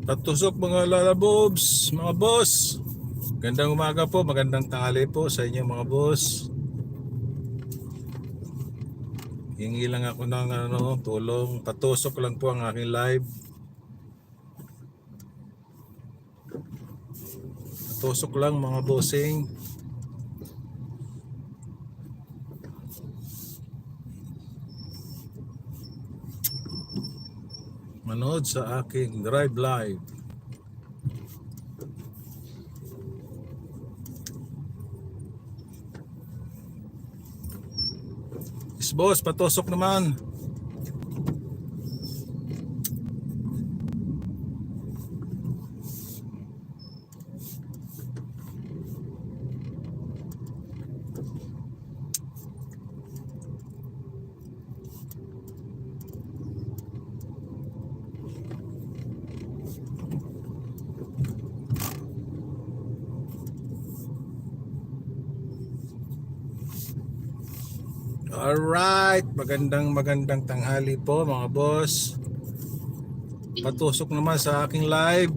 Tatusok mga lalabobs, mga boss. Gandang umaga po, magandang tanghali po sa inyo mga boss. Hingi lang ako ng tulong. Patusok lang po ang aking live. Patusok lang mga bossing. Manood sa aking drive live. Boss, patusok naman. Alright, magandang tanghali po mga boss. Patusok naman sa aking live.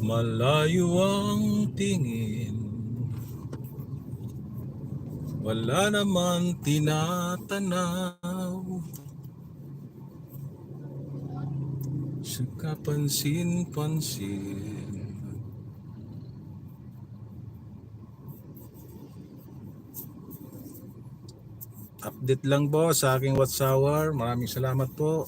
Malayo ang tingin, wala naman tinatanaw, sa kapansin-pansin. Update lang po sa aking watch hour. Maraming salamat po.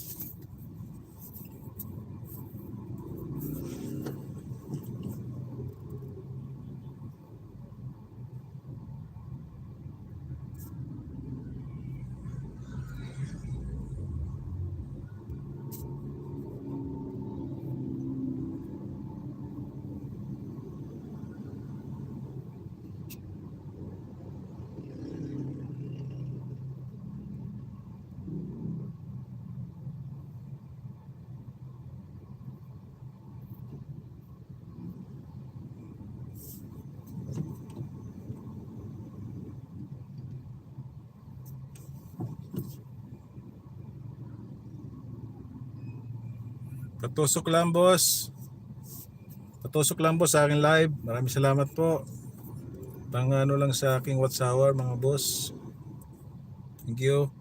Patusok lang boss. Patusok lang po sa aking live. Maraming salamat po. Pang lang sa aking watch hour mga boss. Thank you.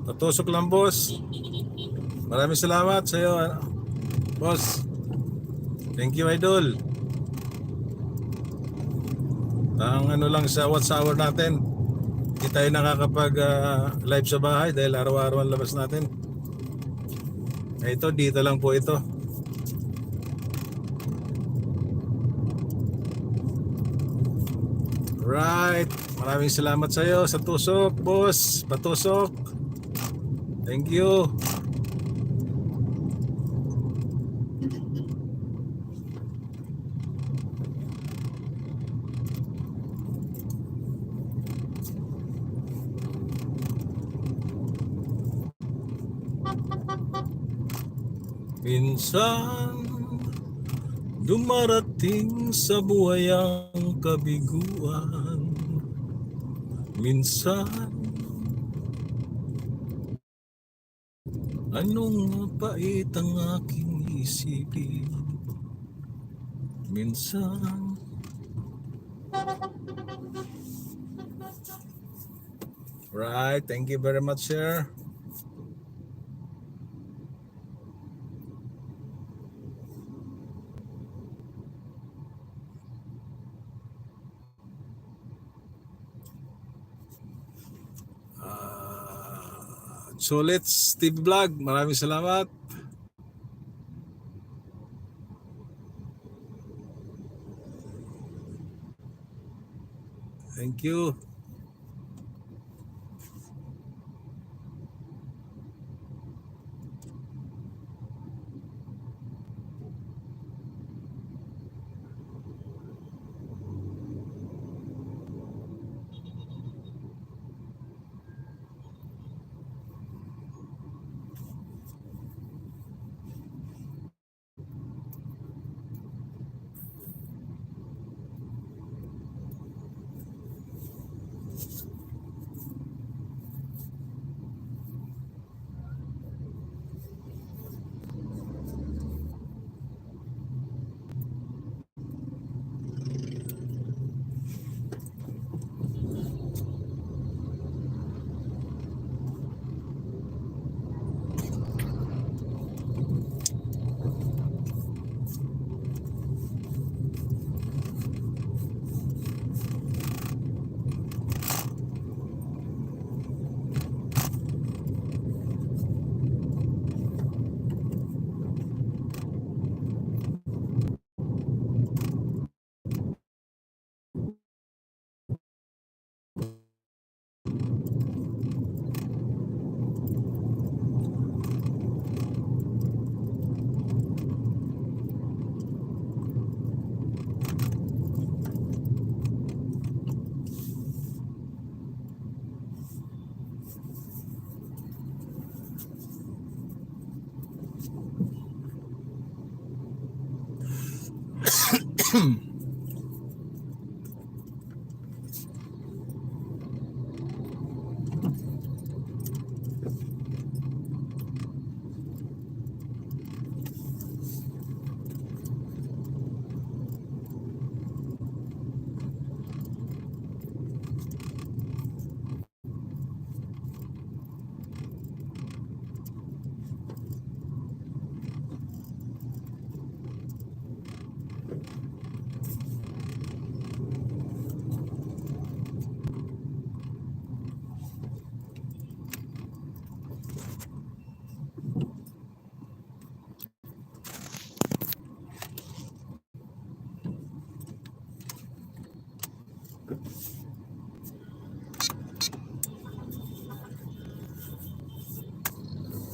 Patusok lang boss. Maraming salamat sa iyo boss. Thank you idol. Ang lang sa watch hour natin. Hindi tayo nakakapag live sa bahay dahil araw-araw ang labas natin. Ito dito lang po ito. Right. Maraming salamat sa iyo sa tusok boss. Patusok. Thank you. Minsan dumarating sa buhay ang kabiguan. Minsan Anong mapait ang aking isipin? Minsan. Right, thank you very much, sir. Sulit Steve Vlog, maraming salamat. Thank you.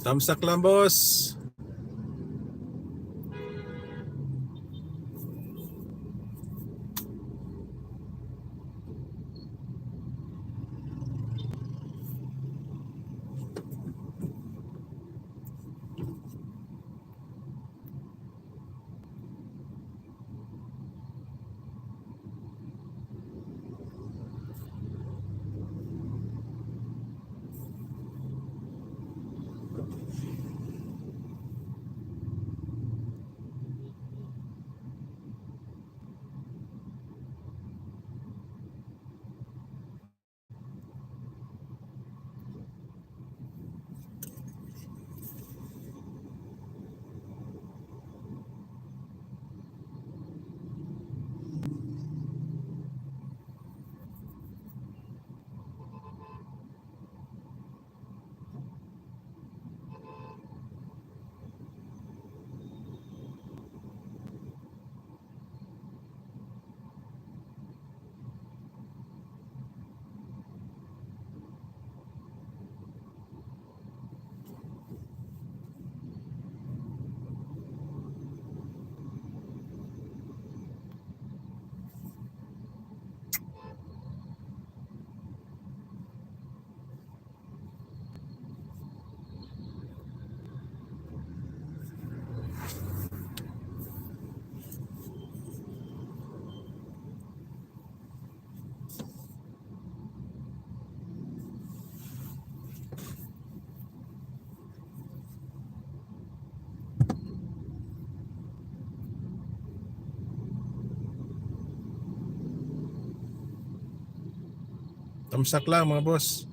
Thumbs up lang, boss. Tamsak lang mga boss.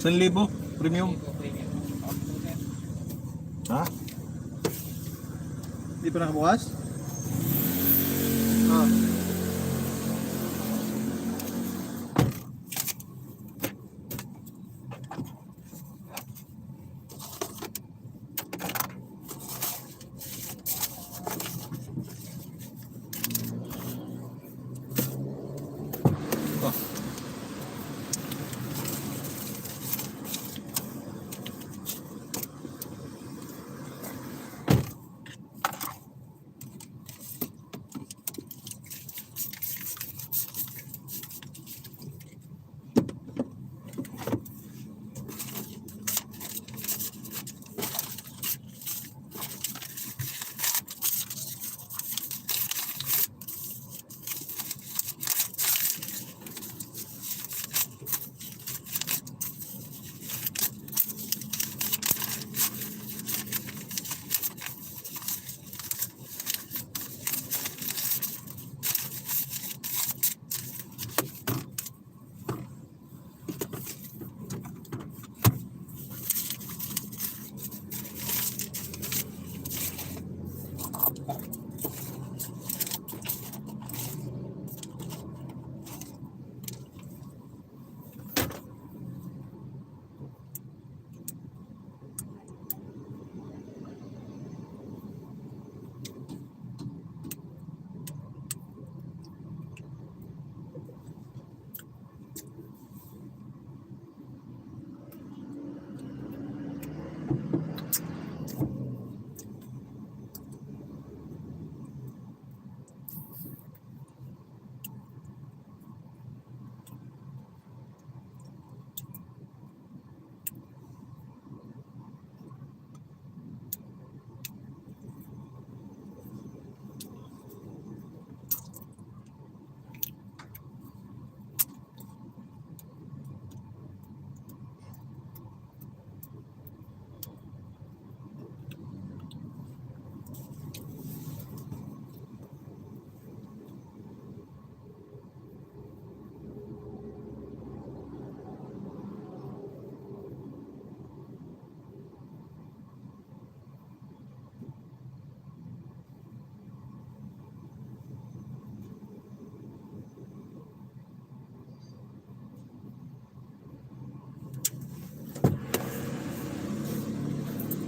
San libo? Premium? Ha? Hindi pa nakabukas? Ah.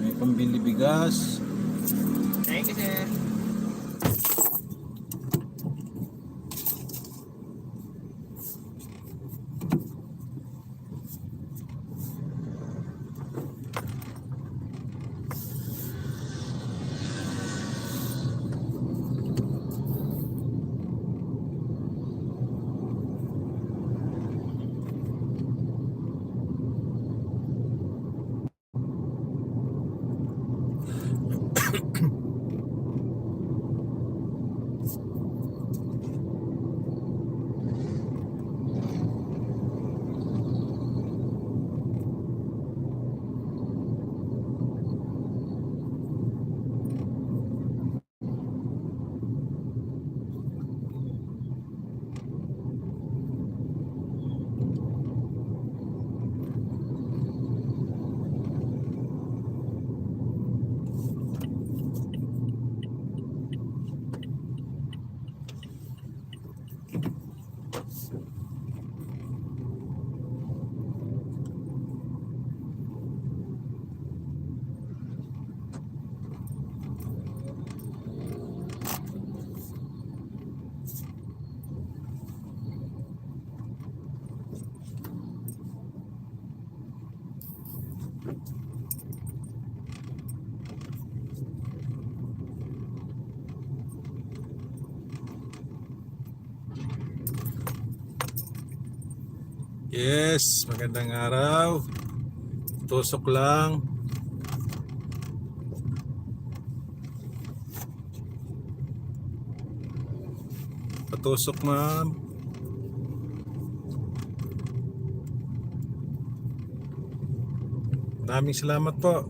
May pambili bigas. Thank you, sir. Yes, magandang araw. Tusok lang. Patusok, ma'am. Maraming salamat po.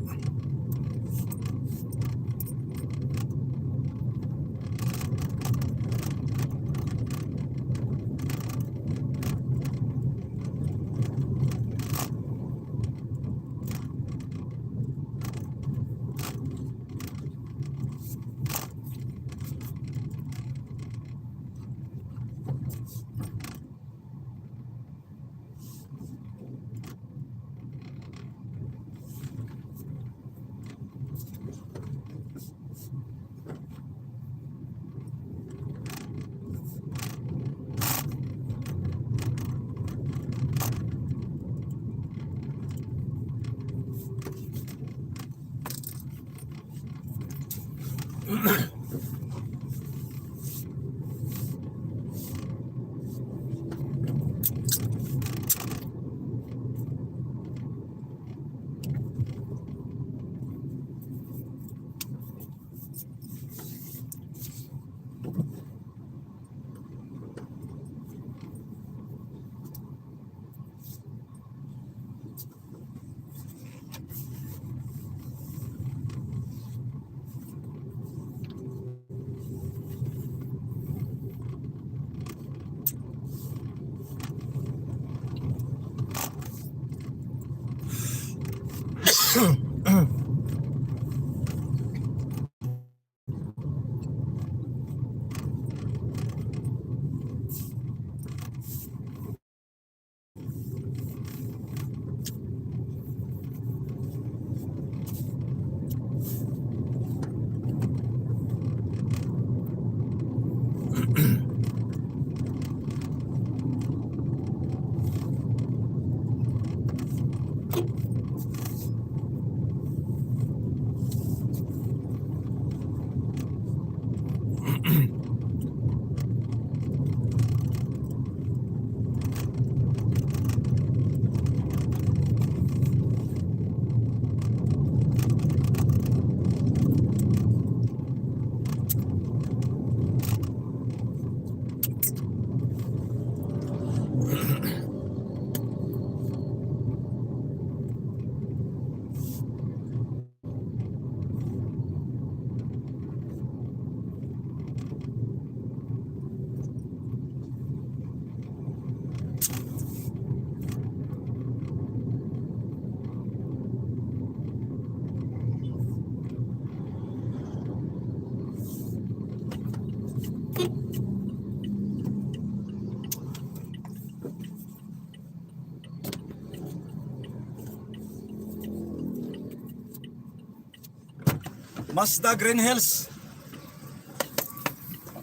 Mazda Green Hills.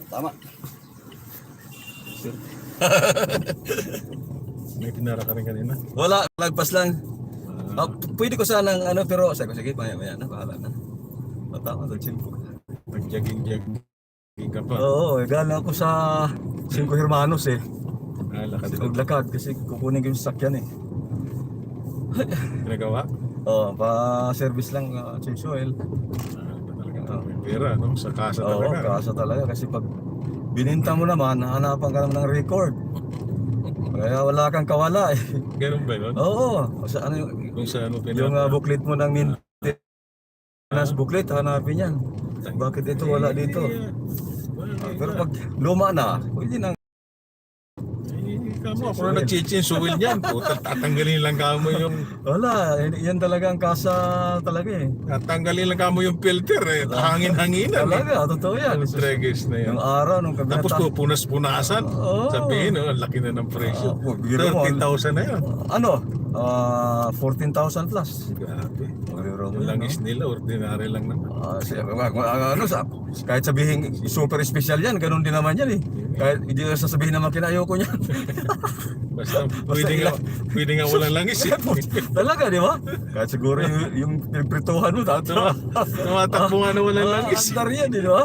Tama. May pinara ka rin kanina. Wala, lagpas lang. Pwede ko sanang ano, pero sabi ko, sige, maya na, bahala na. Tama, chill ko. Nag-jogging ka pa. Oo, gala ako sa Cinco Hermanos eh. Lakad Kasi ka. naglakad kasi kukunin ko yung sasakyan eh. Ginagawa? Oo, pa-service lang, change oil. Talaga may pera, no? Sa kasa Oo, talaga. kaso talaga kasi pag bininta mo naman, hanapan ka naman ng record. Kaya wala kang kawala eh. Ganun ba yun? Oo, sa ano yung, Kung saan mo yung pinara. booklet mo ng maintenance booklet, hanapin yan. Bakit ito wala dito? Pero pag luma na, pwede nang Kamo, ako na nag-change suwil niyan. Puta, tatanggalin lang kamo yung wala, yan talaga ang kasa talaga eh. tatanggalin lang kamo yung filter eh. Hangin-hanginan. Talaga, totoo yan. Treges na yan. Yung araw nung kami Tapos pupunas-punasan. Oo. Sabihin, oh, ang laki na ng presyo. biro mo, 30,000 na yun. ano, 14,000 plus. Grabe. Biro mo Yung yan, langis nila, ordinary lang naman. ano, kahit sabihin super special yan, ganun din naman yan eh. Kahit hindi na sasabihin naman kinayoko niyan. Basta pwede nga walang langis eh. Talaga, di ba? Kahit siguro yung pinagprituhan mo, Tumatakbo nga na walang langis. andar yan, di ba?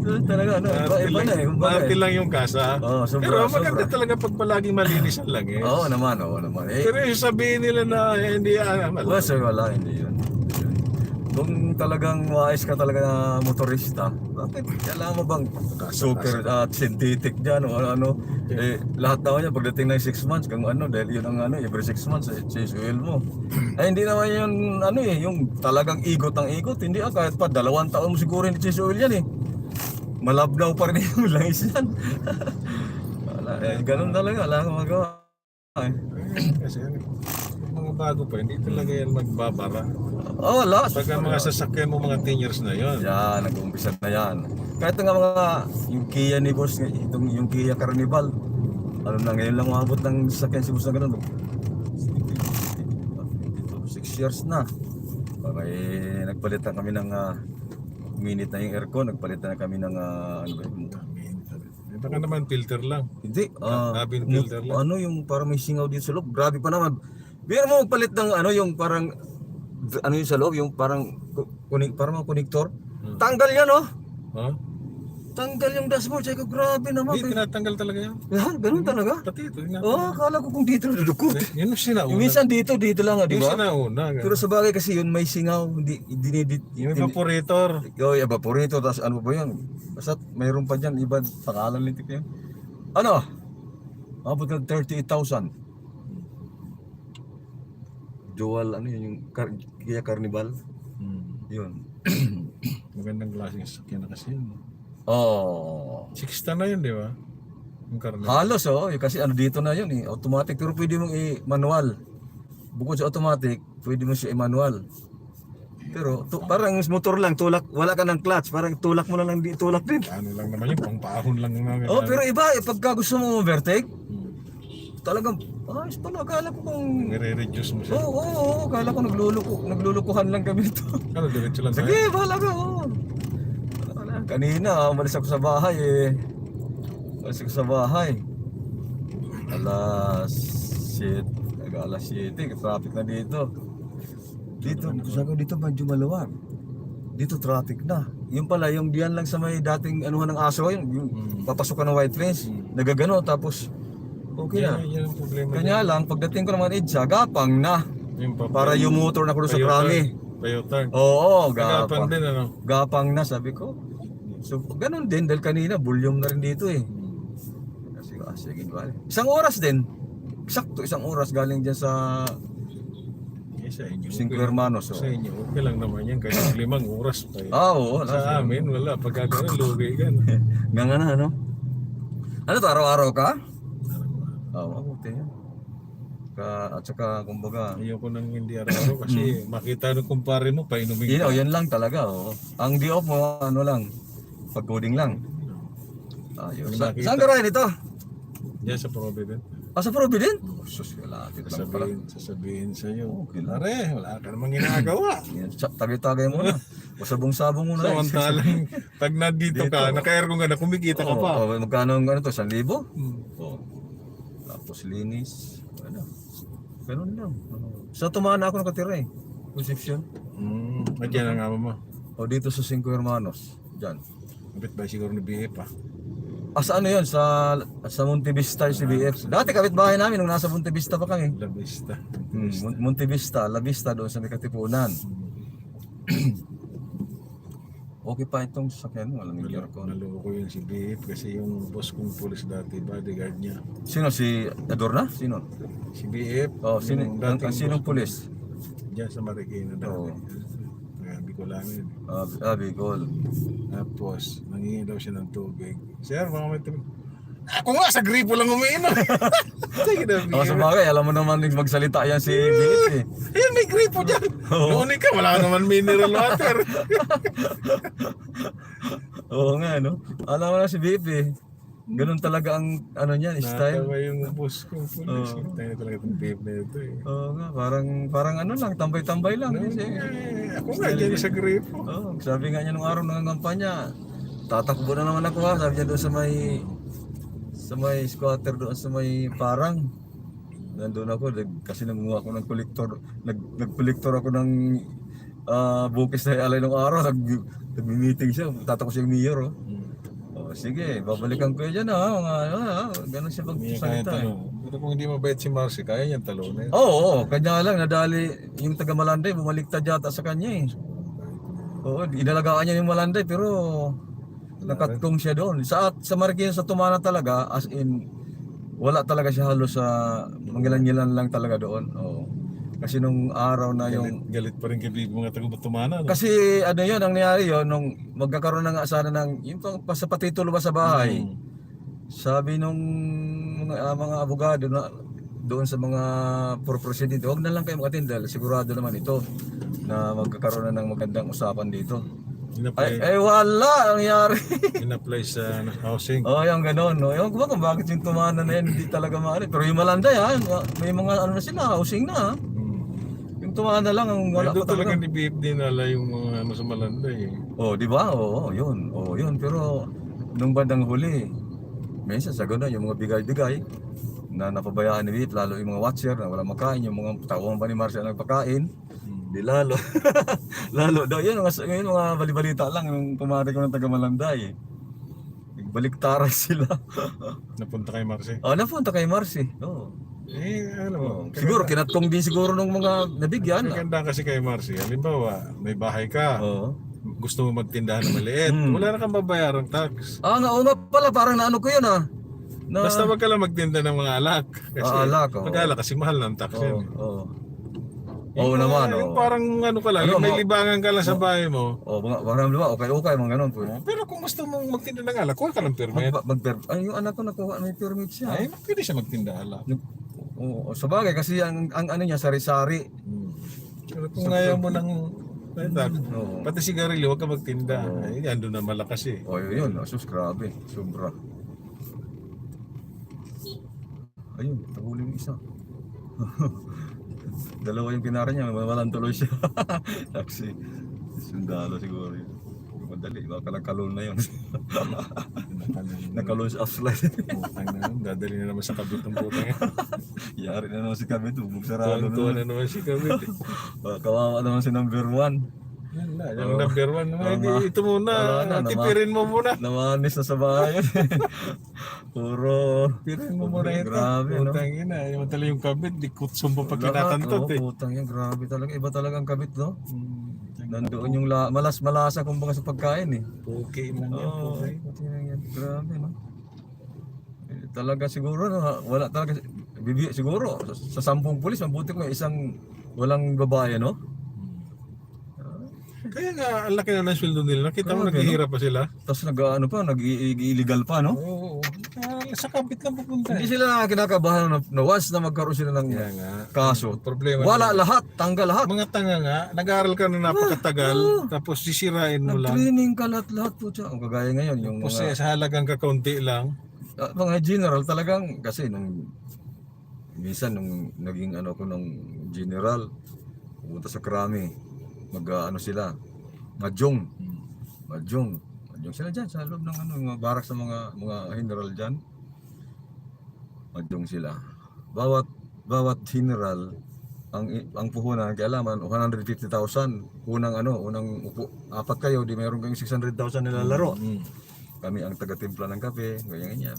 Talaga, ano, iba na eh. Maarte lang yung kasa. Oo, sobra, Pero maganda sobra. talaga pag palaging malinis ang langis. Oo naman. Eh, Pero yung sabihin nila na hindi wala, hindi yun. Kung talagang wais ka talaga na motorista, bakit kailangan mo bang super synthetic dyan o ano? Eh, lahat naman yan pagdating ng 6 months, kung ano, dahil yun ang ano, every 6 months, change oil mo. Ay, hindi naman yun, ano eh, yung talagang igot ang igot, hindi kahit pa 2 taon mo siguro hindi change oil yan eh. Malabnaw pa rin yung langis yan. Wala, ganun talaga, wala kang magawa. Kasi yung mga bago pa, hindi talaga yan magbabara. Wala. Pag ang mga sasakyan mo mga 10 years na yon. Yan, nag-uumpisa na yan. Kahit nga mga, yung Kia ni Boss, yung Kia Carnival, ano na ngayon lang umabot ng sasakyan si Boss na ganun. 6 years na. Okay, nagpalitan kami ng minute na yung aircon, nagpalitan na kami ng ano ba yun? Baka naman filter lang. Hindi, Cabin filter lang. ano yung parang may singaw dito sa loob, grabe pa naman. Biro mo magpalit ng ano yung parang ano yung sa loob, yung parang parang mga konektor. Tanggal yan oh. Oh? Tanggal yung dashboard. Sabi ko, grabe naman. Hindi, tinatanggal talaga yan. Ganun talaga? Pati ito, Akala ko kung dito nadukot. Yun yung sinauna. Yung minsan dito lang, di Yung ba? sinauna. Pero sa bagay kasi yun may singaw, hindi Yung evaporator. evaporator, tapos ano ba yun? Basta mayroon pa dyan, iba pangalan lintik yun. Ano? Abot ng 38,000. Dual, ano yun, yung Kia Carnival. Yun. Magandang klaseng sasakyan na kasi yun. Oh. 60 na yun, di ba? Yung karne. Halos kasi ano dito na yun automatic, pero pwede mong i-manual. Bukod sa automatic, pwede mo siya i-manual. Pero parang motor lang, tulak, wala ka ng clutch, parang tulak mo lang tulak din. Ano lang naman yun, pang-paahon lang naman. Pero iba, pagka gusto mo overtake, talagang, ayos pala, akala ko kung... Nire-reduce mo siya. Oo, akala ko naglulukuhan lang kami ito. Ano, diretso lang tayo? Sige, bahala ka, Kanina, umalis ako sa bahay Alas 7, alas 7, traffic na dito. Dito medyo maluwag. Dito traffic na. Yung pala, yung diyan lang sa may dating anuhan ng aso, yung papasok ka ng White Plains, nagagano, tapos okay na. Yan ang problema. Kanya lang, pagdating ko ng mga EDSA, gapang na. Para yung motor na ko doon sa Krami. Payotan. Oo, Gapang din, ano? Gapang na, sabi ko. So, ganun din, dahil kanina, volume na rin dito eh. Kasi, sige, bale. Isang oras din. Eksakto, isang oras galing dyan sa Sa inyo. Cinco Hermanos. Sa inyo, okay lang naman yan. Kasi 5 oras pa yun. Oo. Sa amin, wala. Pagka gano'n, lugi ka na. Nga na, ano? Ano to, araw-araw ka? Oo, mabuti yan. At saka, kumbaga, Ayoko nang hindi araw kasi makita nung kumpare mo, painumin ka. yan lang talaga, oo. Ang di-off mo, ano lang, pag-coding lang. Ayos. Saan ka rin ito? Diyan sa Provident. Sa Provident? Sus, malapit lang pala. Sasabihin sa iyo. Okay lang. Pare, wala ka namang ginagawa. Tagay-tagay mo na. Sabong-sabong mo na. Samantalang, pag nandito ka, naka-aircon ka na, kumikita ka pa. Magkano ang ano to? 1,000? Hmm. Tapos linis. Ano? Ganun lang. Sa Tumana ako nakatira eh. Concepcion. Diyan ang amo mo. Dito sa Cinco Hermanos. Diyan. Kapit ba siguro ni BF pa? Sa ano yun? Sa Monte Vista yung CBF. Dati kapitbahay namin nung nasa Monte Vista pa kami. La Vista. Monte Vista, La Vista doon sa may Katipunan. Okay pa itong sakyan mo, alam mo yung aircon. Naloko yun si BF kasi yung boss kong police dati, bodyguard niya. Sino? Si Adorna? Sino? Si BF. Sinong pulis? Diyan sa Marikina dati. Bicolano yun. Bicol. Tapos, nangingi daw siya ng tubig. Sir, baka may tubig. Ako nga, sa gripo lang umiinom. Sige na, Sa bagay, alam mo naman magsalita yan si BF eh. Ayan, may gripo dyan. Noon ka, wala naman mineral water. Oo nga, no? Alam mo na si BF eh. Ganun talaga ang ano niyan, style. Natawa yung boss kong police. Tayo talaga itong babe na ito eh. Oo nga, parang ano lang, tambay-tambay lang. Ako nga, dyan sa gripo. Sabi nga niya nung araw ng kampanya, tatakbo na naman ako ha. Sabi niya doon sa may squatter doon sa may parang. Nandun ako, kasi nangunguha ako ng kolektor. Nagkolektor ako ng bukis na alay ng araw. Nag-meeting siya, tatakbo siya yung mayor. Sige, babalikan ko yan ganun siya pagsalita eh. Pero kung hindi mabait si Marcy, kaya niyang talunin. Oo, kanya lang, nadali yung taga Malanday, bumaliktad yata sa kanya eh. Oo, inalagaan niya yung Malanday pero nakatkong siya doon. Sa Marikina, sa Tumana talaga, as in, wala talaga siya halos sa mangilan-ngilan lang talaga doon. Oo. Kasi nung araw na yung... Galit pa rin kay mga taga-Tumana. No? Kasi ano yun, ang nangyari yun, nung magkakaroon na nga sana ng... Yung sa patitulo ba sa bahay, sabi nung mga abogado na doon sa mga presidente, huwag na lang kayo mag-attend dahil sigurado naman ito na magkakaroon na ng magandang usapan dito. Wala, ang nangyari. In-apply sa housing. Yung gano'n. No? Ewan ko ba kung bakit yung Tumana na yan, hindi talaga maaari. Pero yung Malanday, may mga ano na sila, housing na. Yung Tumana lang ang wala pa talaga. Ni BF dinala yung mga ano sa Malanday. Di ba? Yun. Yun. Pero nung bandang huli, minsan sa gano'n, yung mga bigay-bigay na napabayaan ni BF, lalo yung mga watcher na wala makain, yung mga tawang ba ni Marcia nagpakain, Di lalo. Lalo daw. Yun mga balibalita lang. Yung pamari ko ng taga Malanday. Baliktaran sila. Napunta kay Marcy. Napunta kay Marcy. Oo. Alam mo, Siguro, kinatong din siguro ng mga nabigyan. maganda kasi kay Marcy. Halimbawa, may bahay ka. Oo. Gusto mo magtindahan na maliit. Wala na kang babayarang tax. Oo nga pala. Parang naano ko yun Na, Basta wag ka lang magtinda ng mga alak. Kasi alak, oo. pag alak kasi mahal ng tax yan. Oo. Yung Oo naman. Yung parang ano ka lang, Ano, yung may libangan ka lang sa bahay mo. Parang diba, okay, mga ganun po. Pero kung gusto mong magtinda ng alak, kuha ka ng permit. Yung anak ko nakuha, may permit siya. Ay, pwede siya magtinda alak. Oo, sa bagay kasi ang ano niya, sari-sari. Pero kung ayaw mo ng Oo. pati sigarilyo, huwag ka magtinda. Ay, andun na malakas eh. Yun, sus, grabe, sobra. Ayun, nahuli yung isa. Dalawa yung pinara niya, mawalan tuloy siya. Taxi. Sundalo siguro yun. Madali, baka nagkalon na yun. Nagkalon sa offline. Putang na yun, dadali na naman sa kabit ng putang yan. Yari na naman si Kabit, bubog sarado Tuwan na. na naman si kabit eh. Kawawa naman si number 1. Yan na, yung number 1. Ito muna, Wala na, tipirin mo muna. Namanis na sa bahay. Puro. Tipirin mo muna ito. Grabe, no? Putang ina, yung tala yung kabit, di kutsum pa pag kinakantot eh. Putang yan, grabe talaga. Iba talaga ang Kabit, no? Nandoon yung malasa kumbaga sa pagkain eh. Okay lang yan. Oo, Okay. yan. Grabe, no? Talaga siguro, no? Wala talaga. Siguro, sa 10 pulis, mabuti ko isang walang babae, no? Kaya nga, ang laki na ng sweldo nila. Nakita mo, Grabe, naghihirap pa sila. Tapos nag-illegal pa, no? Oo. Sa kabit lang pupunta. Hindi sila kinakabahan na once na magkaroon sila ng Kaya nga. kaso. Problema. Wala lahat, tanggal lahat. Mga tanga nga, nag-aaral ka na napakatagal, tapos sisirain mo lang. Nag-training ka lahat po siya. Ang kagaya ngayon, yung Kasi sa halagang kakaunti lang. mga general talagang, kasi minsan nung naging ano ko nung general, pumunta sa Krami, sila, Mahjong sila dyan sa loob ng mga barak sa mga general dyan. Mahjong sila. Bawat general, ang puhunan, kailangan 150,000. Unang upo, 4 kayo, di mayroon kayong 600,000 nilalaro. Kami ang taga-timpla ng kape, ganyan.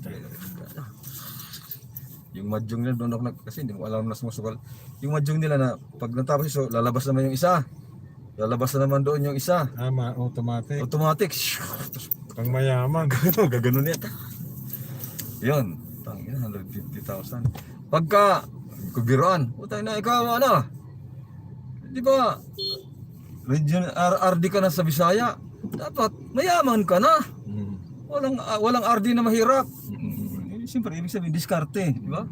Yung mahjong nila doon ako kasi hindi mo alam na sumusukal. Yung mahjong nila na pag natapos iso, lalabas naman yung isa. Lalabas na naman doon yung isa. Automatic. Automatic. Pang mayaman. Gaganon niya. Yun. Tangina, 150,000. Pagka kubiruan, utay na ikaw di ba? RD ka na sa Bisaya. Dapat mayaman ka na. Walang RD na mahirap. Siyempre, ibig sabihin, diskarte, di ba?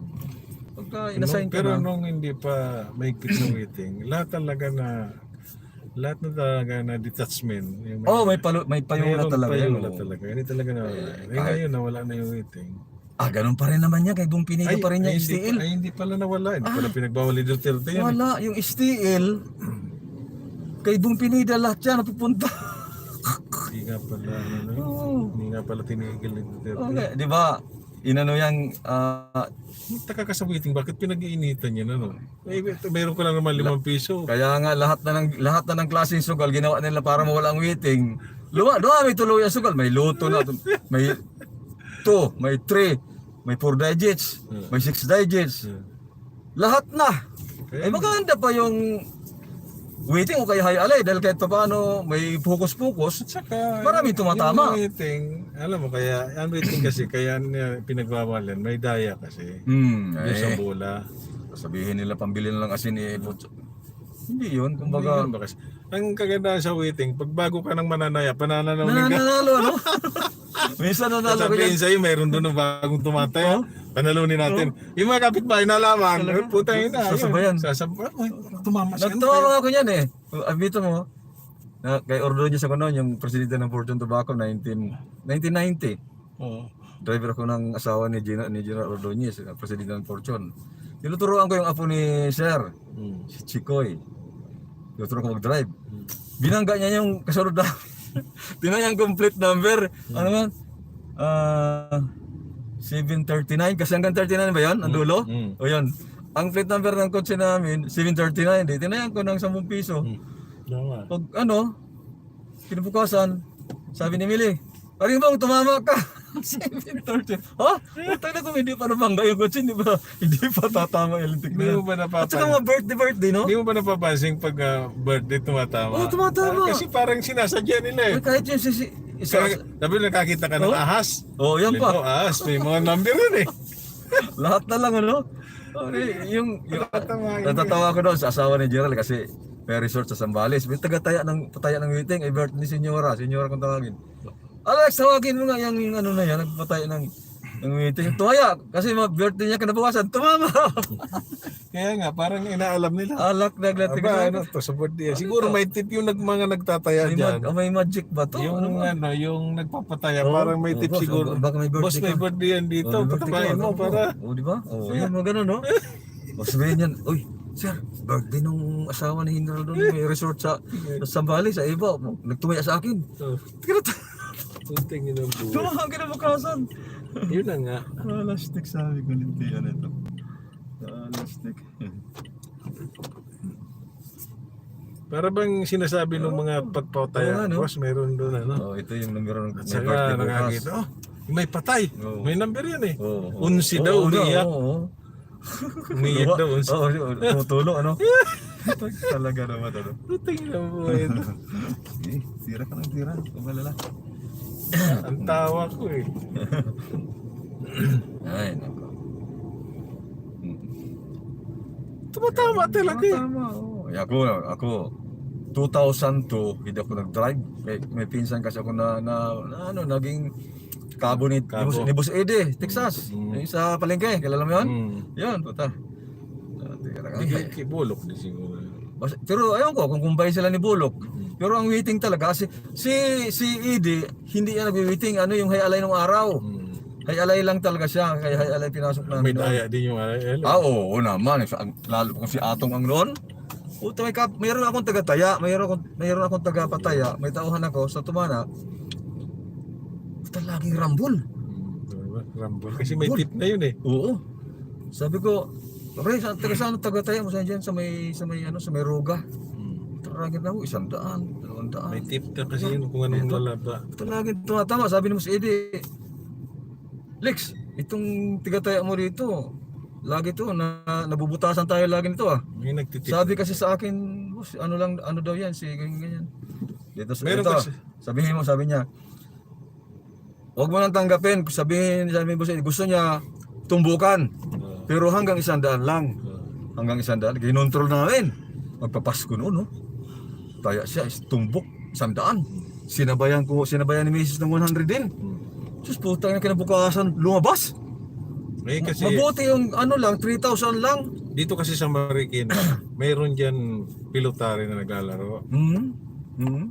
Pagka inassign ka Pero na. nung hindi pa mahigpit sa waiting, lahat na talaga na detachment. Yung May payula talaga yan. Payula talaga. Hindi talaga na wala. Ngayon nawala na yung waiting. Ganun pa rin naman yan. Kay Bong Pineda pa rin yung STL. Hindi pala nawala. Hindi pala pinagbawal ni Duterte yan. Wala, yung STL. Kay Bong Pineda lahat yan napupunta. Hindi nga pala, hindi nga pala tinigil ni Duterte. Okay, di ba? Inano yang Taka ka sa waiting, bakit pinag-iinitan yan Meron ko lang naman 5 piso. kaya nga lahat na ng klaseng sugal ginawa nila para mawala ang waiting. Dumami tuloy ang sugal. May loto na, may 2, may 3, may 4 digits, may 6 digits. Lahat na. Okay. Maganda pa yung waiting o kaya high-alay dahil kahit paano may focus-focus. Saka, Maraming tumatama. Yung waiting, alam mo, kaya, ang waiting kasi, kaya pinagbawalan, may daya kasi. Yung sa bola. Sabihin nila pambili na lang asin hindi yun, kumbaga Hindi yun ba kasi? Ang kagandahan sa waiting, pag bago ka ng mananaya, pananalawin ka. nanalo, no? Minsan nanalo ko yan. Sasabihin sa'yo, mayroon doon ng bagong tumataya. Panalunin natin. Yung mga kapitbahay nalaman, putang ina. Sasabayan. Tumama siya. Nagtawa ako niyan eh. Abito mo, kay Ordonez ako noon, yung presidente ng Fortune Tobacco, 1990. Oo. Driver ako ng asawa ni General Ordonez, presidente ng Fortune. Tinuturuan ko yung apo ni Sir, si Chikoy. Tinuturuan ko mag-drive. Binangga niya yung kasunod na. Tinayang complete number. Ano man? 739, kasi hanggang 39 ba yun? Ang dulo? O yun. ang plate number ng kotse namin, 739, di tinayan ko ng 10 piso. Tama. Pag ano, kinabukasan, sabi ni Mili, paring bang tumama ka? 730. Ha? Utang na kung hindi pa nabangga yung kotse, hindi pa tatama yung Hindi mo tignan. ba At saka napapansin? mga birthday, no? Hindi mo ba napapansin pag birthday tumatama? Oo, tumatama. Kasi parang sinasadya nila eh. Uy, kahit yung isa, Sabi nakakita ka ng Oh? ahas. yan Sabi pa. ko, ahas, may mga number yun eh. Lahat na lang ano. Okay, yung Natatawa yun. natatawa ko doon sa asawa ni Gerald kasi may resort sa Zambales. May pataya ng meeting, ay birthday ni Senyora kung tawagin. Alex, tawagin mo nga yung ano na yan, nagpataya ng meeting. Tumaya, kasi birthday niya kinabukasan, tumama. Kaya nga, parang inaalam nila. Alak naglatig Aba, ano to sa birthday. Siguro may tip yung mga nagtataya dyan. may magic ba to? Yung ba? yung nagpapataya, Oo, parang may oo, tip boss, siguro. baka may birthday Boss, may ka. birthday yan dito. Oh, may birthday Patapain ka, mo ano? para. di ba? Oh, yan mga ganun, no? O sabihin yan, uy, sir, birthday nung asawa ni Hinral doon, may resort sa Zambales, sa iba, nagtumaya sa akin. Tunting yun ang buhay. Tumahang kinabukasan. Yun na nga. Alastik sabi ko, hindi yan ito. Alastik. Para bang sinasabi ng mga Oo, pagpapataya, ano? boss, meron doon ano. Oh, ito yung numero ng At may saka birthday bukas. nakakita, may patay. Oo. May number yan eh. Oo, oo. Unsi daw, Oo, umiiyak. oo. Umiiyak daw, unsi. Oo, tumutulo, ano? Talaga naman, ano? Tunting yun ang buhay ito. Tira ka ng tira, kumalala. Ang tawa ko eh. Ay, nako. Tumatama talaga eh. Tama, oo. Ako, 2002, hindi ako nag-drive. May pinsan kasi ako na naging kabo ni Kabo. Boss Eddie, Texas. Mm. Yung sa palengke, kilala mo yun? Hmm. Yun, puta. Tira ka. Bulok din siguro. Pero ayun ko kung kumbay sila ni Bulok. Pero ang waiting talaga si Eddie, hindi yan nag-waiting ano yung hayalay ng araw. Hayalay lang talaga siya, kaya hayalay pinasok namin. May doon. daya din yung RL. Oo naman. Lalo kung si Atong ang noon. Puta mayroon akong taga-taya, mayroon akong taga-pataya, may tauhan ako sa Tumana. Puta laging rambol. Rambol. Kasi may tip na yun eh. Oo. Sabi ko, "Pre, saan taga-taya mo diyan sa may Ruga?" Taragin na mo 100, 200. May tip na kasi yun kung anong lalaba. Ito lagi tumatama, sabi ni Mas Eddie. Lex, itong tigataya mo rito, lagi to, nabubutasan tayo lagi nito ah. May nagtitip. Sabi kasi sa akin, boss, ano daw yan, ganyan. Dito sa Meron ito, kasi- sabihin mo, sabi niya, huwag mo nang tanggapin, sabi ni Boss Eddie, gusto niya tumbukan, pero hanggang 100 lang. Hanggang 100, ginontrol namin. Magpapasko noon, no? Taya siya, tumbok, 100. Sinabayan ni Mrs. ng 100 din. Sus, putang na kinabukasan, lumabas. Eh kasi Mabuti yung ano lang, 3,000 lang. dito kasi sa Marikina, mayroon dyan pilotary na naglalaro.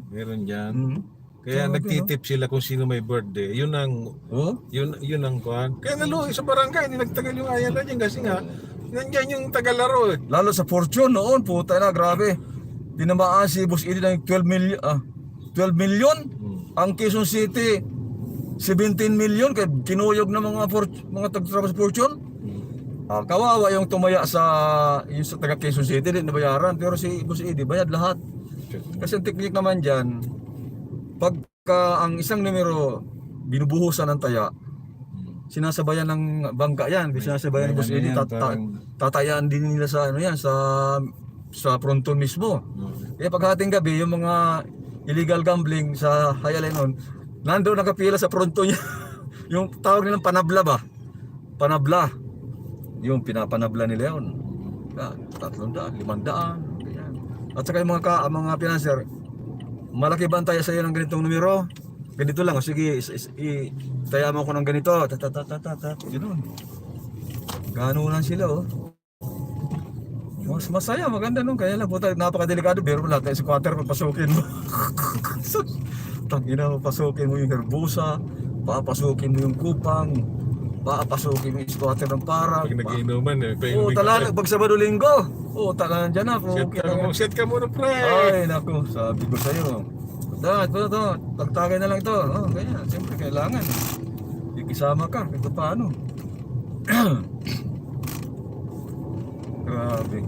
Meron dyan. Kaya Grabe, nagtitip sila kung sino may birthday. Yun ang Oh? yun ang kuhan. Kaya naluwi sa barangay, hindi nagtagal yung ayala dyan kasi nga nandyan yung tagalaro eh. Lalo sa Fortune noon, puta na, grabe. Tinamaan si Boss Eddie ng 12 million. 12 million? Ang Quezon City, 17 million. Kaya kinuyog ng mga tagtrabaho sa Fortune. Kawawa yung tumaya sa taga Quezon City, din nabayaran. Pero si Boss Eddie, bayad lahat. Kasi ang technique naman dyan, pagka ang isang numero binubuhusan ng taya, sinasabayan ng bangka yan, sinasabayan ng Boss Eddie, tatayaan din nila sa ano yan, sa fronton mismo. Kaya paghating gabi, yung mga illegal gambling sa Hayalay noon, nandoon nakapila sa fronton niya. Yung tawag nilang panabla ba? Panabla. Yung pinapanabla nila yun. 300, 500, ganyan. At saka yung mga financer, malaki ba ang taya sa iyo ng ganitong numero? Ganito lang, o sige, taya mo ko ng ganito, ganoon. Ganoon lang sila, oh. Masaya, maganda nung kaya lang, puta, napakadelikado, pero lahat tayo sa quarter, papasukin mo. Tangina, papasukin mo yung herbusa, papasukin mo yung kupang, papasukin mo yung squatter ng parang. Pag nagiinuman eh. Oo, talaga, pag Sabado Linggo. Oo, talaga dyan na. Set ka muna pre. Ay, naku, sabi ko sa'yo. Ito, tagtagay na lang ito. Oh, ganyan, siyempre kailangan. Ikisama ka, ito paano. Grabe.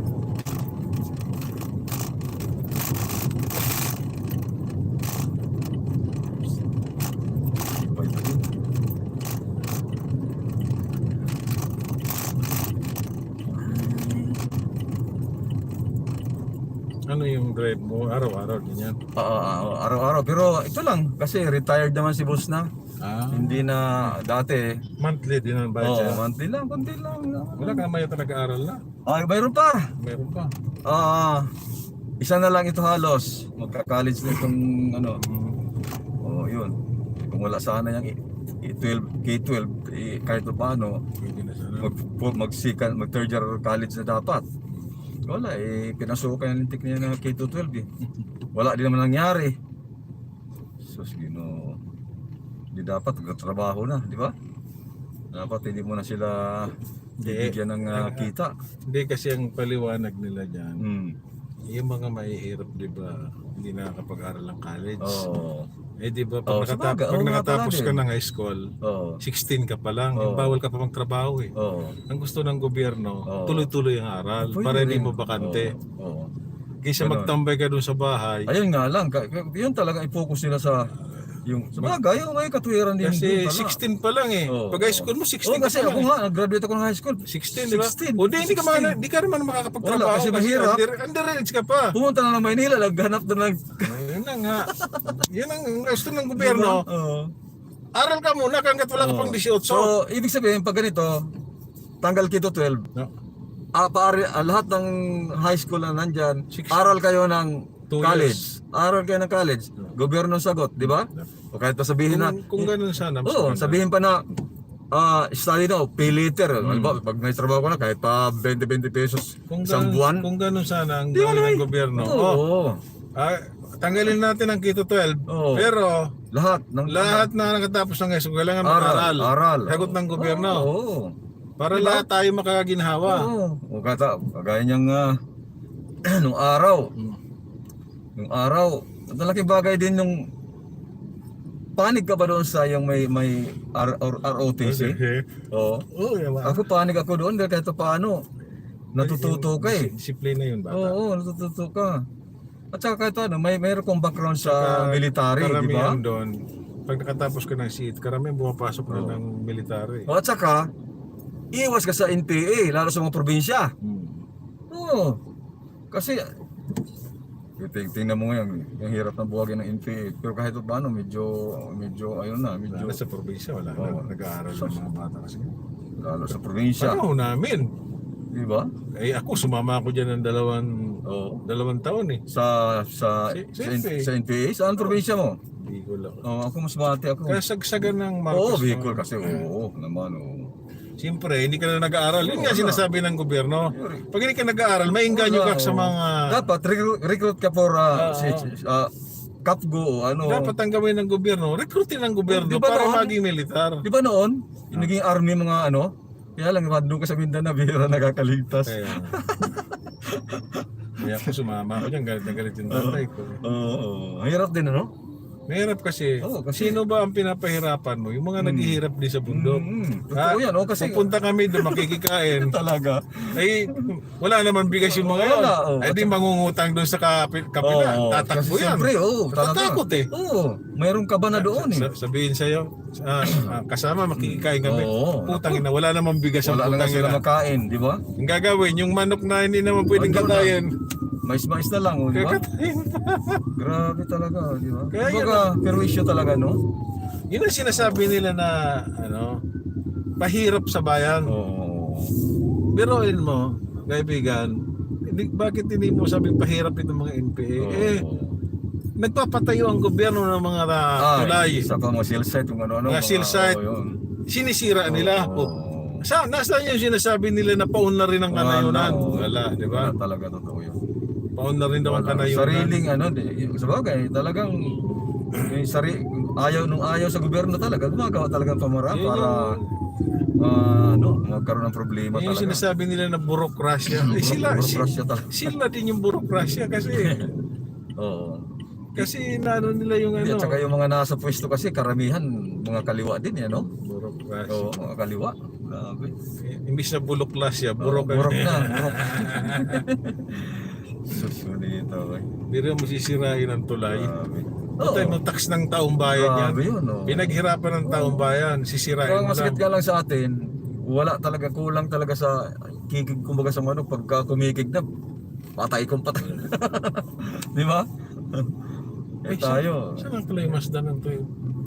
Iba din. Ano yung drive mo? Araw-araw, ganyan. Araw-araw. Pero ito lang, kasi retired naman si boss na. Hindi na dati. Monthly din ang budget. Monthly lang, konti lang. Wala ka naman yung nag-aaral na. Ay, mayroon pa. Meron pa. Isa na lang ito halos. Magka-college na itong ano. Yun. Kung wala sana yung K12, kahit pa paano, Pwede na sana. mag third year college na dapat. Wala pinasukan yung lintik niya na K12 eh. Wala din naman nangyari. Sus, di dapat trabaho na, di ba? Dapat hindi mo na sila bibigyan ng kita. Hindi kasi ang paliwanag nila dyan, yung mga mahihirap, di ba, hindi nakakapag-aral ng college. Di ba, pag nakatapos ka ng high school, 16 ka pa lang, bawal ka pa magtrabaho eh. Ang gusto ng gobyerno, tuloy-tuloy ang aral, para hindi mo bakante. Kaysa magtambay ka doon sa bahay. Ayun nga lang, yun talaga i-focus nila sa yung sabagay, yung may katwiran din. Kasi 16 pa lang eh. Pag high school mo, 16 kasi ka pa ako lang. nga, nag-graduate ako ng high school. 16, di ba? 16. O di ka naman makakapagtrabaho. Wala, kasi mahirap. Underage ka pa. Pumunta na ng Maynila, naghanap doon Yun na nga. Yun ang gusto ng gobyerno. Aral ka muna hanggat wala ka pang 18. So, ibig sabihin, pag ganito, tanggal kito 12. No. Lahat ng high school na nandyan, aral kayo ng 2 college. Aral kayo ng college. Gobyerno sagot, di ba? O kahit pa sabihin na, Kung ganun sana. mas oo, maganda. sabihin pa na, study now, pay later. Halimbawa, pag may trabaho ko na, kahit pa 20 pesos isang buwan. Kung ganun sana ang Di ba gawin naman? ng gobyerno. Oo. Tanggalin natin ang Kito 12. Oo. Pero Lahat na nakatapos ng high school, kailangan mag-aral. Aral. Sagot ng gobyerno. Oo. Para lahat tayo makaginhawa. Oo. O kagaya niyang nung araw. Nung araw, malaking bagay din nung panig ka ba doon sa yung may ROTC? Oo. Ako panig ako doon dahil kahit paano natututo ka eh. Disiplina yun ba? Oo, natututo ka. At saka kahit ano, mayroon kong background sa military, di ba? Karamihan doon, pag nakatapos ka ng SEAT, karamihan bumapasok na ng military. O at saka, iwas ka sa NPA, lalo sa mga probinsya. Oo. Kasi, tingnan mo ngayon, yung hirap na buhagin ng NPA. Pero kahit paano, medyo, ayun na, medyo, Lalo sa probinsya, wala na nag-aaral ng mga bata kasi. lalo sa probinsya. Ano namin? Di ba? Ako, sumama ako dyan ng dalawang taon eh. Sa NPA. NPA? Saan probinsya mo? Bicol ako. Ako mas bati ako. Kasagsagan ng Oo, Marcos. Bicol kasi, oo, naman, oo. Siyempre, hindi ka na nag-aaral. Yun nga sinasabi ng gobyerno. Pag hindi ka nag-aaral, maingganyo ka sa mga... Dapat, recruit ka for Kapgo o ano. Dapat ang gawin ng gobyerno, recruitin ng gobyerno Di ba para noon? maging militar. Di ba noon, yung naging army mga ano, kaya lang doon ka sa Mindanao, bihira nakakaligtas. Kaya ako sumama ako dyan, galit na galit yung tatay ko. Oo, hirap din ano? Mahirap kasi. Oo, kasi- Sino ba ang pinapahirapan mo? Yung mga naghihirap din sa bundok. Totoo yan, kasi pupunta kami doon, makikikain. talaga. Ay, wala naman bigas yung mga yun. Wala, Ay di mangungutang doon sa kapila. Tatakbo kasi yan. siyempre, talaga. Tatakot eh. Oo, mayroon ka ba na doon eh? Sabihin sa'yo, kasama makikikain kami. Oo. Putang ina, wala namang bigas ang Wala lang putang sila ina. makain, di ba? Ang gagawin, yung manok na hindi naman pwedeng Ayun na. katayin. Mais na lang, di ba? Kakatayin pa. Grabe talaga, di ba? Kaya Kumbaga, perwisyo talaga, no? Yun ang sinasabi nila na, pahirap sa bayan. Oo. Biruin mo, kaibigan, bakit hindi mo sabing pahirap itong mga NPA? Nagpapatayo ang gobyerno ng mga tulay. Sa mga seal site, kung ano-ano. Mga seal site. Sinisira nila. Nasaan yung sinasabi nila na paun na rin ang kanayunan? Wala, di ba? Wala talaga, totoo yun. Paun na rin daw ang kanayunan. Sariling sabagay, talagang ayaw sa gobyerno talaga, gumagawa talaga ng pamaraan Yun para magkaroon ng problema Yung talaga. sinasabi nila na burokrasya. Burokrasya talaga. Sila din yung burokrasya kasi Oo. naano nila yung At saka yung mga nasa pwesto kasi karamihan mga kaliwa din yan, no? burokrasya. Oo, mga kaliwa. Grabe. Imbis na bulok siya, burok. Burok na, burok. Susunito, eh. Biro mo sisirain ang tulay. Grabe. Patay mo tax ng taong bayan yan. Grabe yun, oh. Pinaghirapan ng taong bayan, sisirain Kaya mo masakit lang. nga lang sa atin, wala talaga, kulang talaga sa kikig, kumbaga sa manok, pagka kumikig na, patay kong patay. Di ba? Eh tayo, Saan ang pala yung Mazda ng to?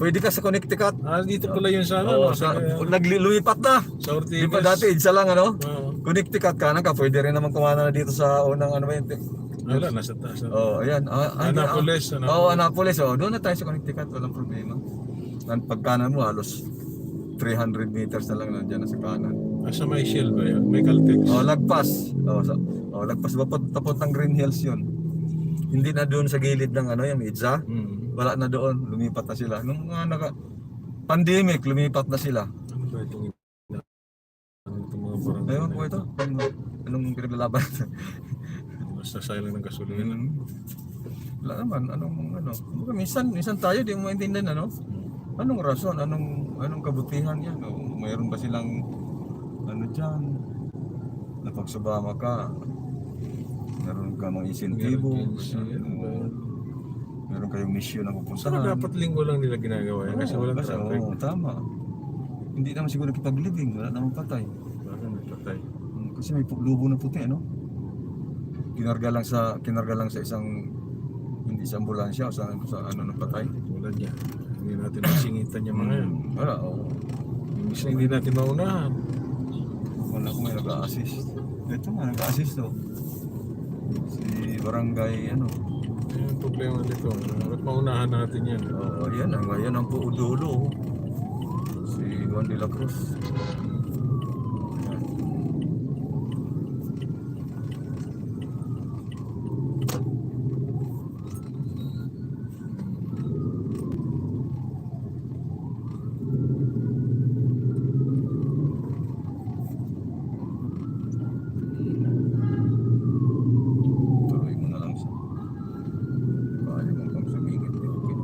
pwede ka sa Connecticut. Dito pala yun sa Oo, ano, naglilumipat na. sa Di Ortigas. ba dati, isa lang ano? Oo. Connecticut ka pwede rin naman kumana na dito sa unang ano ba yun? Wala, nasa taas. Oh, ayan. Annapolis, Annapolis. Oh, doon na tayo sa Connecticut, walang problema. Ang pagkanan mo halos 300 meters na lang nandiyan na sa kanan. Sa may Shell ba yun? May Caltex. Oh, lagpas. Lagpas ba tapos ng Green Hills 'yun. Hindi na doon sa gilid ng ano, yung Midza. Wala na doon, lumipat na sila. Nung pandemic, lumipat na sila. Ano ba itong mga parang Ayun po ito. Anong pinaglalaban? basta sayang ng gasolina. Wala naman, minsan tayo di mo maintindihan ano? Anong rason, anong kabutihan yan? O, mayroon ba silang ano diyan? Na pag sumama ka, meron ka mga insentibo, meron kayong mission na Saka pupuntahan. dapat linggo lang nila ginagawa yan kasi walang traffic. Oo, tama. Hindi naman siguro nakipag-living, wala namang patay. Bakit may patay? Kasi may lubo ng puti, ano? Kinarga lang sa isang hindi sa ambulansya o sa ano ng patay. Tulad niya. Hindi natin masingitan yung mga yan. Wala, oo. Imbis na hindi natin maunahan. Wala ko may nag-a-assist. Ito nga, nag-a-assist to. Si Barangay, ano. Yan ang problema dito. Dapat maunahan natin yan. Oo, yan ang puudulo. Si Juan de la Cruz. Ayan. Tuloy mo na lang siya. Kaya mo kang sumingit. Okay.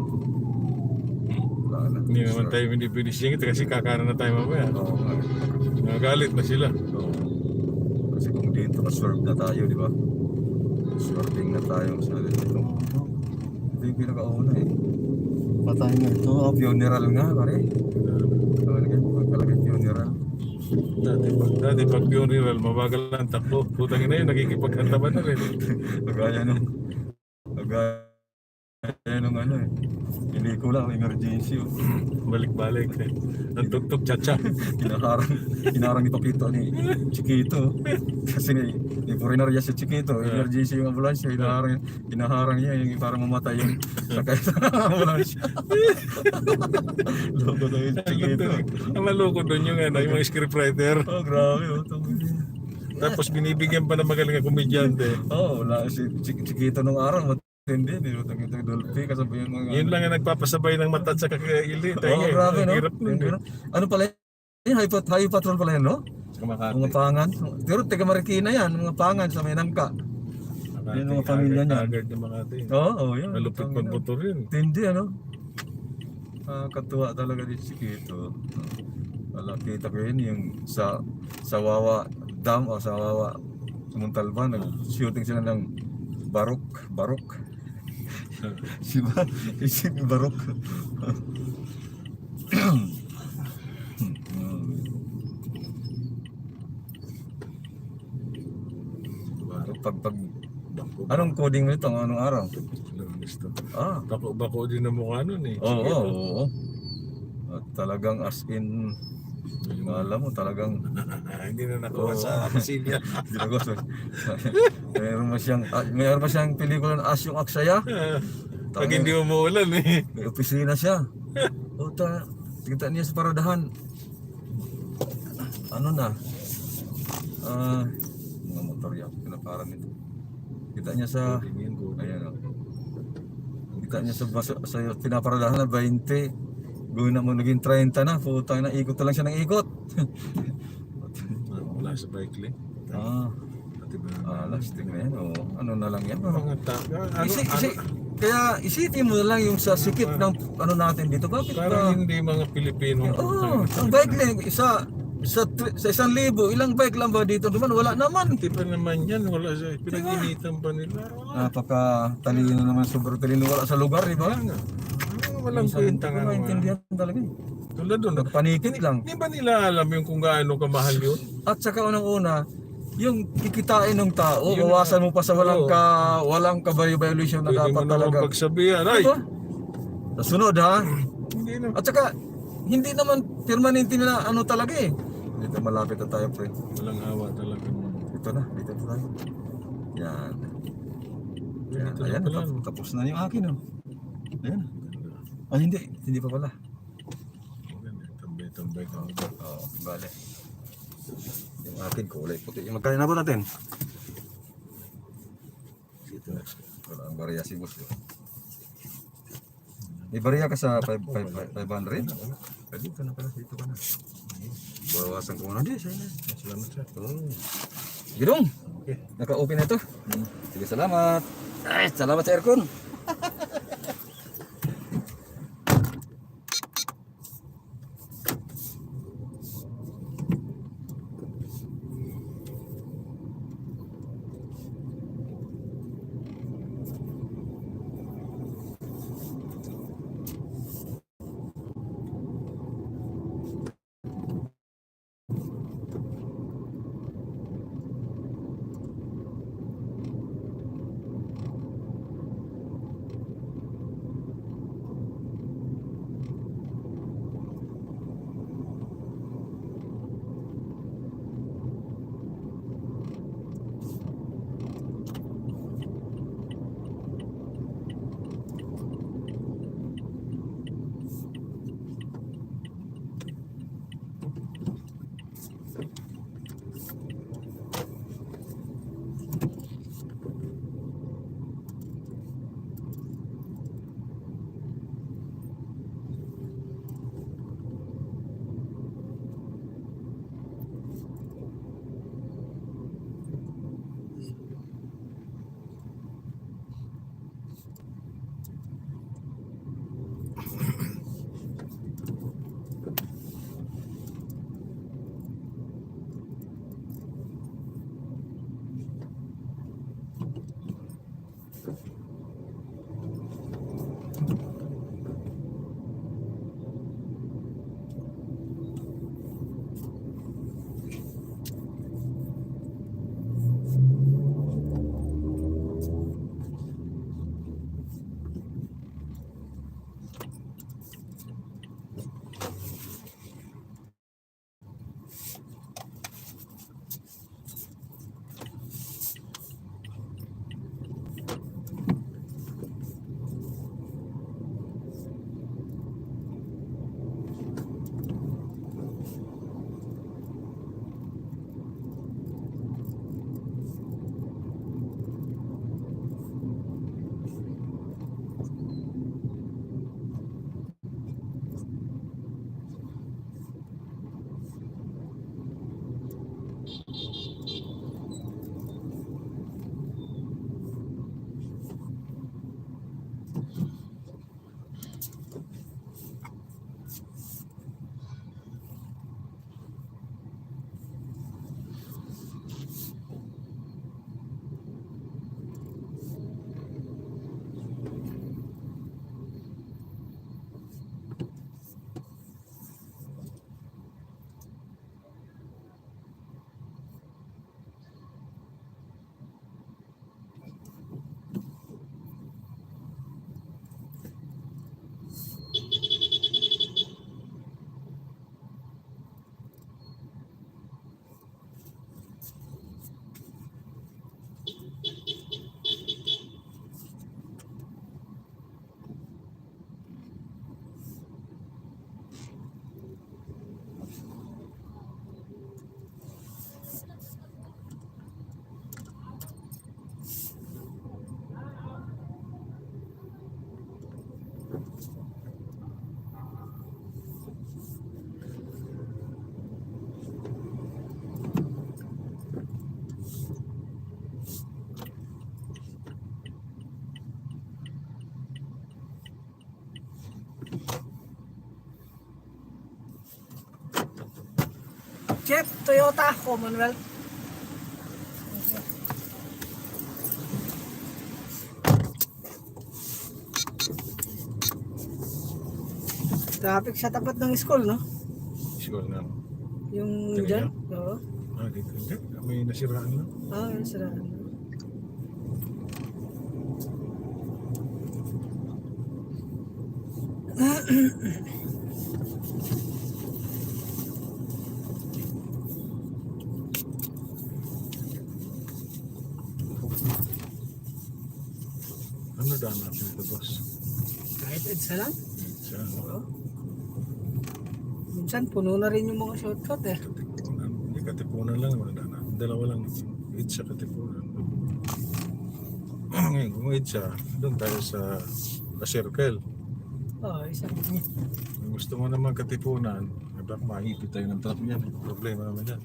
Wala na. Hindi naman tayo hindi pwede singit kasi kakanan na tayo mamaya. Oo nga. Nagalit na sila. Oo. Kasi kung dito na-serve na tayo, di ba? Serving na tayo sa dito. Ito yung pinakauna eh. Patay nga ito. Funeral nga, pare. Talaga funeral. Dati pag funeral, mabagal lang takbo. Putang ina yun, nakikipagkantaban na rin. Kagaya nung ano eh. Hindi ko lang, emergency. Oh. Balik-balik. Ang tugtog chacha. Hinarang ni Papito ni Chiquito. Kasi ni foreigner niya si Chiquito. Emergency yung ambulansya. Hinaharang niya yung parang mamatay yung sakay sa ambulansya. Loko na yung Chiquito. Ang maloko doon yung mga scriptwriter. Oh, grabe. Oh, Tapos binibigyan pa ng magaling na komedyante. oh, wala si Chiquito nung araw. Hindi, nilutang ito Dolphy. Kasabi yung mga... Yun lang ang nagpapasabay ng mata at sa kakaili. Oh, grabe, no? Hirap nun. Ano pala yun? High patrol pala yun, no? Sa Makati. Mga pangan. Pero taga Marikina yan, mga pangan sa may Nangka. Yan mga pamilya niya. Agad ng Makati. Oo, yun. Malupit pagbuto rin. Hindi, ano? Katuwa talaga din si Kito. Wala, kita ko yun yung sa Wawa Dam o sa Wawa Montalban. Nag-shooting sila ng Barok. Si Barok. Anong coding mo ito? Anong araw? Bako din ang mukha nun eh. Oo. At talagang as in, alam mo talagang hindi na nakuha sa Kasilya. mayroon ba siyang pelikula na As yung Aksaya? Pag hindi umuulan eh. May opisina siya. Kita niya sa paradahan. Ano na? Mga motor yan, pinaparan nito. Kita niya sa ayan o. Kita niya sa pinaparadahan na 20. Gawin na mo naging 30 na. Putang na, ikot na lang siya ng ikot. Wala sa bike lane. Lasting na yan o. Ano na lang yan? Mga Kaya isipin mo na lang yung sa sikip ng ano natin dito. Bakit parang ba? hindi mga Pilipino. Oo, ang bike lane, isa Sa 1,000, ilang bike lang ba dito naman? Wala naman. Hindi pa naman yan, wala sa pinag-initan pa nila. Wala. Napaka talino naman, sobrang talino, wala sa lugar, di ba? Wala nga. Walang Minsan, kwenta hindi ko nga. maintindihan talaga. Tulad doon, Nagpanikit lang. hindi ba nila alam yung kung gaano kamahal yun? At saka unang-una, yung kikitain ng tao, Yun bawasan mo pa sa walang Oo. walang violation na Pwede mo dapat naman talaga. pagsabihan, ay, Diba? Sa sunod ha. hindi na. At saka hindi naman permanente na ano talaga eh. Dito malapit na tayo, pre. Walang awa talaga. Dito na tayo. Yan. Yan. Dito na Ayan, pala, no? tapos na yung akin oh. Ayan. Ah, hindi pa pala. Tambay-tambay ka. Oo, bale. Yung akin kulay puti. Yung magkano na ba natin? Dito. Wala ang bariya si boss. May bariya ka sa 500? Dito na pala, dito ka na. Bawasan ko na. Salamat sir. Gidong! Okay. Naka-open na ito. Sige, salamat. Ay, salamat sa aircon. Chef, Toyota, Commonwealth. Traffic sa tapat ng school, no? School na. Yung Kanina? dyan. Oo. Dito. Hindi. May nasiraan na. Yun sila. Ano daan natin ito, boss? Kahit EDSA lang. Siya. Oo. Minsan puno na rin yung mga shortcut eh. Katipunan. Hindi, Katipunan lang. Wala daan natin. Dalawa lang. Wait sa Katipunan. Ngayon, kung wait siya, doon tayo sa circle. Oo, isang Kung gusto mo naman Katipunan, baka mahipit tayo ng truck niyan. Problema naman yan.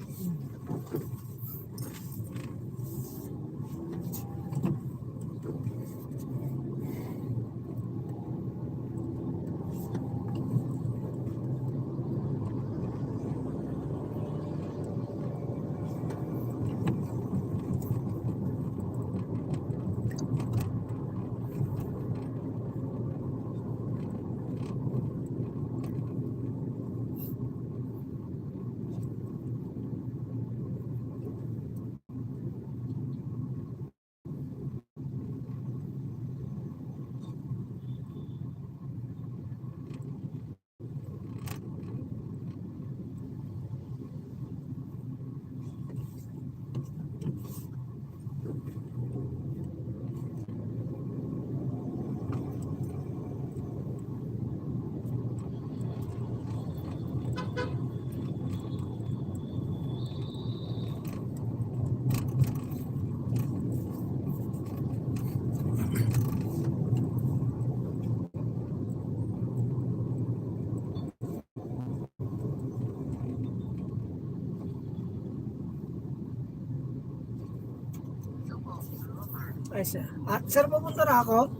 Ay, sir. Sir, pupunta na ako?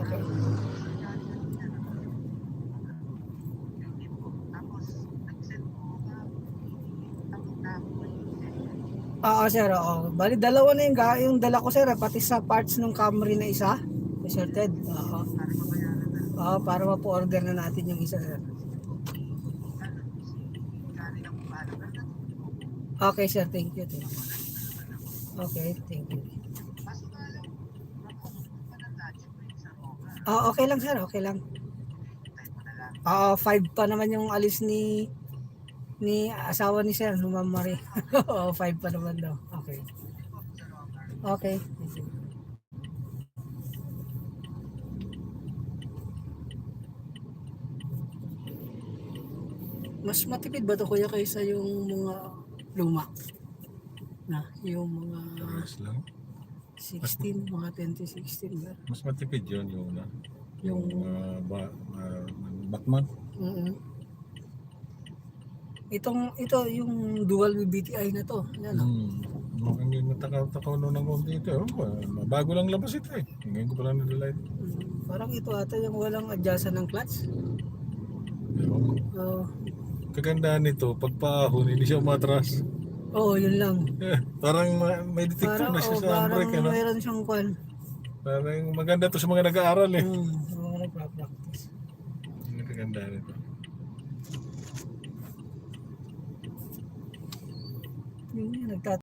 Okay. Oo, sir. Oo. Bali, dalawa na yung dala ko, sir. Pati sa parts ng Camry na isa. Sorted. Oo. Oo, para mapo-order na natin yung isa, sir. Okay, sir. Thank you. Thank you. Okay, thank you. Okay lang, sir. Okay lang. 5 pa naman yung alis ni asawa ni Sir, ni Ma'am Marie. Oo, 5 pa naman daw. Okay. Okay. Thank you. Mas matipid ba to, kuya, kaysa yung mga luma? Yung mga Ayos lang. 16, mga 2016 ba? Mas matipid yun yung una. Yung Batman. Ito yung dual BTI na to. Yan. Mukhang hindi matakaw-takaw noon ng computer. Bago lang labas ito eh. Ngayon ko pala nalala ito. Parang ito ata yung walang adjustan ng clutch. Ewan ko. Kagandahan nito, pag paahon, hindi siya umatras. Oo, yun lang. Parang may detector na siya sa handbrake. Parang Ano? mayroon siyang kwan. Parang maganda to sa mga nag-aaral eh. Sa mga nagpa-practice. Yung kagandahan nito. Yun, nagtat